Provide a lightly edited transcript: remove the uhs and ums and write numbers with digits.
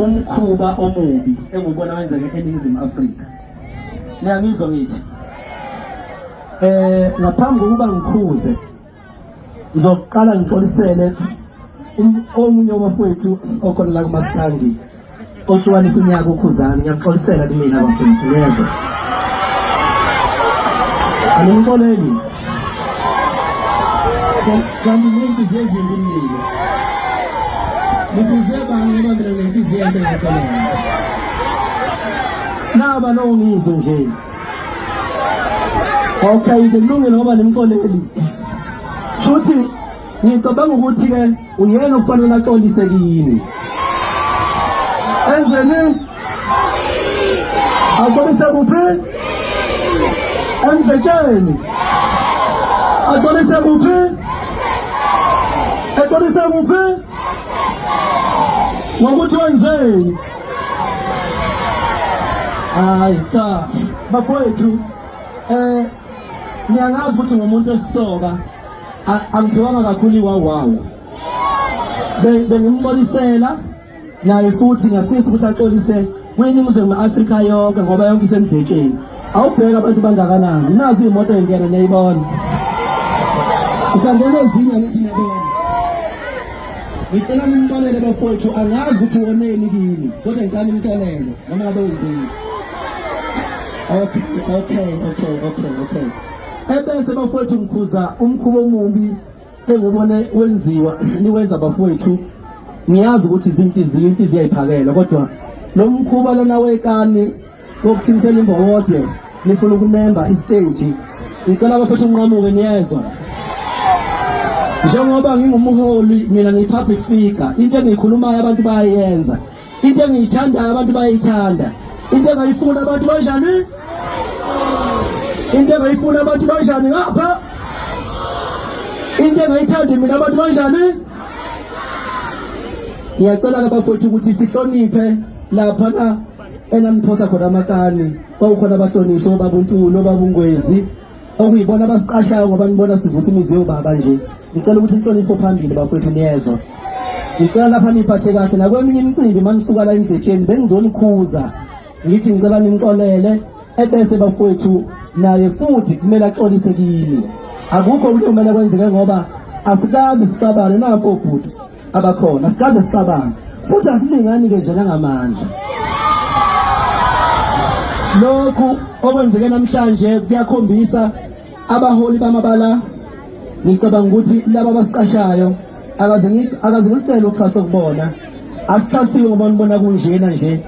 umkhuba omubi engubona wenzeke eNingizimu Afrika. Ngiyangizwa ngithi ngaphambi kokuba ngikhuze ngizoqala ngixolisele omunye wabafowethu okhona la kuMaskandi ohlukanisa iminyaka ukhuzana. Ngiyaxolisela kumina abafowethu lezo angixoleli kanti nenhliziyo ezimbi mina nifuze bange ngoba mina nenhliziyo enhle ngaxolela naba lo ngizwe nje. Okay, kulungile ngoba nimxoleli. Futhi ngicabanga ukuthi ke uyena ofanele axolise kimi. Enzeni? Axolise kuphi? Emdletsheni. Axolise kuphi? Axolise kuphi? Ngokuthi wenzeni? Hayi cha, bafowethu ngiyangazi ukuthi ngumuntu esisoka angiphiwanga kakhulu iwawawo. Bengimxolisela naye futhi ngiyafisa ukuthi axolise kweNingizimu Afrika yonke ngoba yonke isemdletsheni. Awubheka abantu bangakanani, nazi imoto engena neyibona. Usangena ezinye ngithi niyabona. Ngicela nimxolele bafowethu, angazi ukuthi woneni kimi kodwa ngicela nimxolele noma ngabe wenzeni. Okay. Ebese bafowethu ngikhuza umkhubo omubi engubone wenziwa niwenza bafowethu. Ngiyazi ukuthi inhliziyo ayiphakela kodwa lo mkhuba lona wekani wokuthimisela imbowode nifuna ukunemba istage. Ngicela bafowethu unqamuke niyezwa. Njengoba ngingumholi mina ngiyi-public figure, into engiyikhulumayo abantu bayayenza, into engiyithandayo abantu bayayithanda, into engayifuna abantu banjani? Into engayifuna abantu banjani ngapha? Into engayithandi mina abantu banjani? Ngiyacela bafowethu ukuthi sihloniphe lapha na enaniphosa khona amakani. Kwawukhona abahlonishwa babuntulo babungwezi okuyibona abasiqashayo ngoba nibona sivusa imizi yobaba nje. Ngicela ukuthi inhlonipho phambili bafowethu niyezwa. Ngicela lapha niphathe kahle nakweminye imicimbi manisuka la emdletsheni bengizonikhuza ngithi ngicela nimxolele. Ebese bafowethu naye futhi kumele axolise kimi. Akukho ukuthi kumele kwenzeke ngoba asikaze sixabane nampo ubhuti abakhona, asikaze sixabane futhi asilingani ke nje nangamandla. Lokhu okwenzeke namhlanje kuyakhombisa abaholi bamabala. Ngicabanga ukuthi laba abasiqashayo akaze ngicela uxhaso kubona, asixhasiwe ngoba nibona kunjena nje.